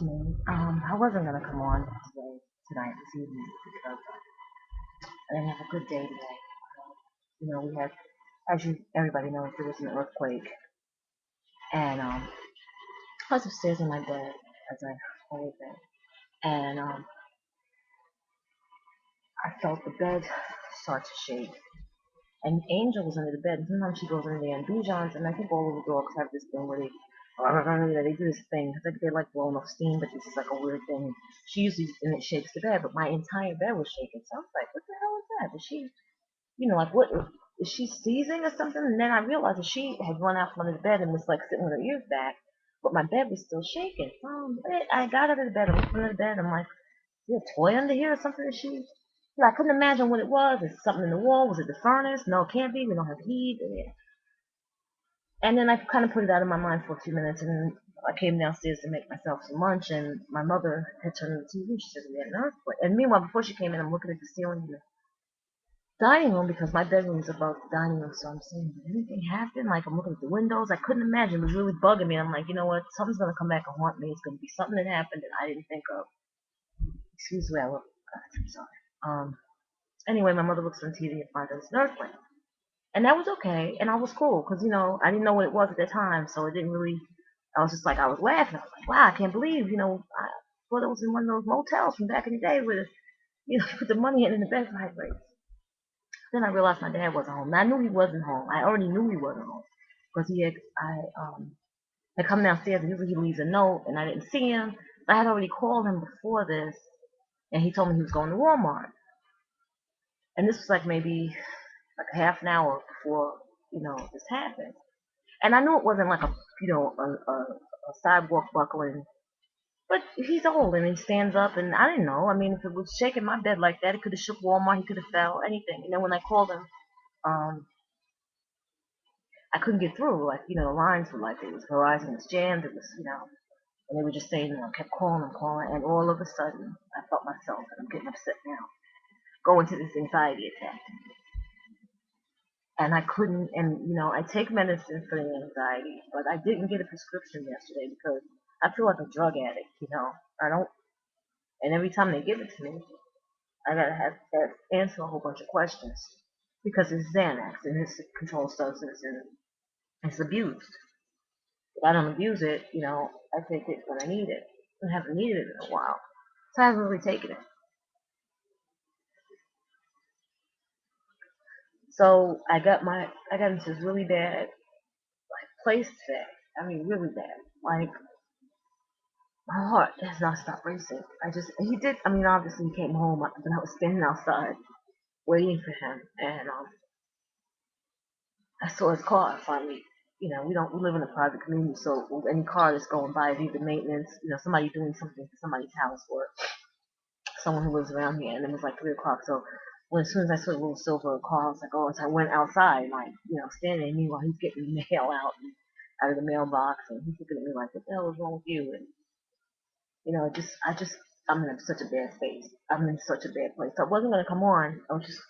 me. I wasn't gonna come on tonight, this evening, because I didn't have a good day today. We had, as everybody knows, there was an earthquake, and I was upstairs in my bed, as I always am, and I felt the bed start to shake. And Angel was under the bed, and sometimes she goes under there, and Bijan's, and I think all of the dogs have this thing where they do this thing. It's like they're like blowing off steam, but this is like a weird thing. She usually, and it shakes the bed, but my entire bed was shaking. So I was like, what the hell is that? Is she, like, what, is she seizing or something? And then I realized that she had run out from under the bed and was like sitting with her ears back, but my bed was still shaking. So I got out of the bed, I looked under the bed, I'm like, is there a toy under here or something that she, I couldn't imagine what it was. Is something in the wall? Was it the furnace? No, it can't be. We don't have heat. And then I kind of put it out of my mind for a few minutes, and I came downstairs to make myself some lunch, and my mother had turned on the TV. She said we had an earthquake. And meanwhile, before she came in, I'm looking at the ceiling in the dining room because my bedroom is above the dining room. So I'm saying, did anything happen? Like, I'm looking at the windows. I couldn't imagine. It was really bugging me. I'm like, you know what? Something's going to come back and haunt me. It's going to be something that happened that I didn't think of. Excuse me, I love God. I'm sorry. Anyway, my mother looks on TV and finds out it's an earthquake. And that was okay, and I was cool, because, I didn't know what it was at the time, so it didn't really, I was just like, I was laughing, I was like, wow, I can't believe, I thought it was in one of those motels from back in the day where, you put the money in the bed vibrates. Then I realized my dad wasn't home. Now, I knew he wasn't home. I already knew he wasn't home, because had come downstairs, and usually he leaves a note, and I didn't see him. I had already called him before this, and he told me he was going to Walmart. And this was like maybe like a half an hour before, this happened. And I knew it wasn't like a sidewalk buckling, but he's old and he stands up, and I didn't know. I mean, if it was shaking my bed like that, it could have shook Walmart, he could have fell, anything. And then when I called him, um, I couldn't get through. Like, the lines were like, it was Verizon was jammed, it was, and they were just saying, I kept calling and calling, and all of a sudden, I felt myself, and I'm getting upset now, go into this anxiety attack. And I couldn't, and I take medicine for the anxiety, but I didn't get a prescription yesterday because I feel like a drug addict. I don't, and every time they give it to me, I gotta have to answer a whole bunch of questions because it's Xanax and it's a controlled substance and it's abused. If I don't abuse it, I take it when I need it. I haven't needed it in a while, so I haven't really taken it. So I got into this really bad place today. I mean, really bad. Like, my heart has not stopped racing. He did, I mean, obviously he came home, but I was standing outside waiting for him, and I saw his car finally. We live in a private community, so any car that's going by is either maintenance, somebody doing something to somebody's house, or someone who lives around here, and it was like 3 o'clock, so as soon as I saw the little silver car, I was like, oh, so I went outside, like, standing, and meanwhile he's getting the mail out of the mailbox, and he's looking at me like, what the hell is wrong with you? And I'm in such a bad space. I'm in such a bad place. So I wasn't gonna come on. I was just,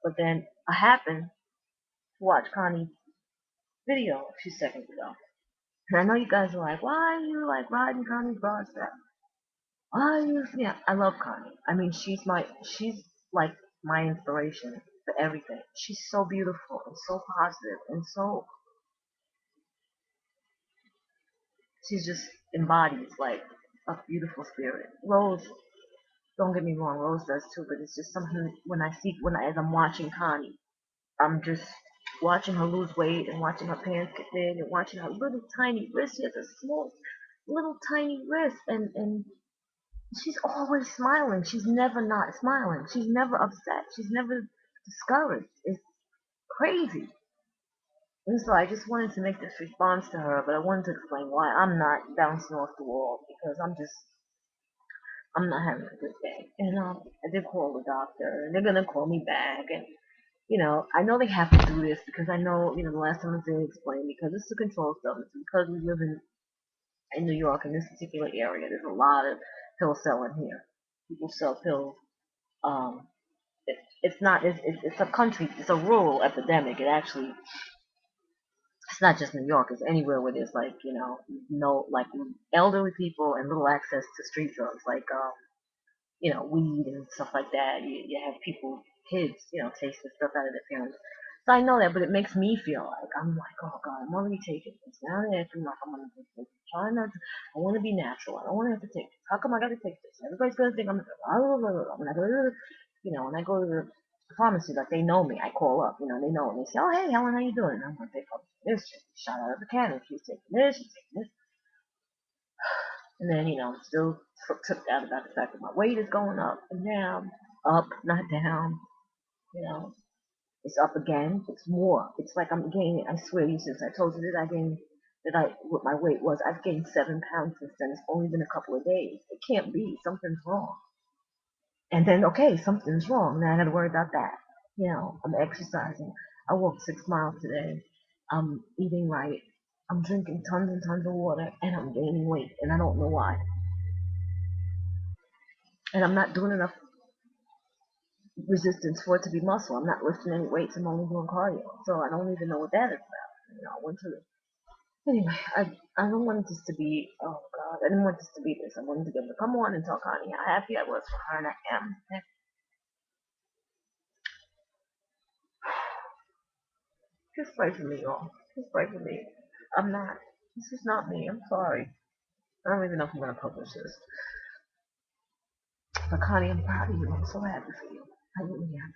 but then I happened to watch Connie's video a few seconds ago. And I know you guys are like, why are you like riding Connie's broadcast? Why are you? Yeah, I love Connie. I mean, she's like my inspiration for everything. She's so beautiful and so positive and she's just embodies like a beautiful spirit. Rose, don't get me wrong, Rose does too, but it's just something as I'm watching Connie, I'm just watching her lose weight and watching her pants get big and watching her little tiny wrist. She has a small, little tiny wrist, and she's always smiling. She's never not smiling. She's never upset. She's never discouraged. It's crazy. And so I just wanted to make this response to her, but I wanted to explain why I'm not bouncing off the wall because I'm not having a good day. And I did call the doctor, and they're gonna call me back. And I know they have to do this because I know, the last time they explained because it's a controlled substance. Because we live in New York in this particular area, there's a lot of pill selling here. People sell pills. Um, it's not. It's a country. It's a rural epidemic. It actually It's not just New York, it's anywhere where there's like, no, like elderly people and little access to street drugs, like, weed and stuff like that. You have people, kids, taking stuff out of their parents. So I know that, but it makes me feel like, I'm like, oh God, I'm already taking this. Now they're acting like I'm going to take this. Trying not to, I want to be natural. I don't want to have to take this. How come I got to take this? Everybody's going to think I'm, when I go to, when I go to the pharmacy, like they know me. I call up, they know, and they say, oh, hey, Helen, how you doing? And I'm going to take this shot out of the cannon. She's taking this, she's taking this. And then, I'm still tripped out about the fact that my weight is going up and down, up, not down. You know, it's up again. It's more. It's like I'm gaining. I swear you, since I told you that I gained, what my weight was, I've gained 7 pounds since then. It's only been a couple of days. It can't be. Something's wrong. And then, okay, something's wrong. Now I got to worry about that. I'm exercising. I walked 6 miles today. I'm eating right. I'm drinking tons and tons of water, and I'm gaining weight, and I don't know why. And I'm not doing enough resistance for it to be muscle. I'm not lifting any weights. I'm only doing cardio. So I don't even know what that is about. I went to anyway. I don't want this to be. Oh God, I didn't want this to be this. I wanted to be able to come on and tell Connie how happy I was for her, and I am. Just pray for me, y'all. Just pray for me. I'm not. This is not me. I'm sorry. I don't even know if I'm gonna publish this. But Connie, I'm proud of you. I'm so happy for you. I really am.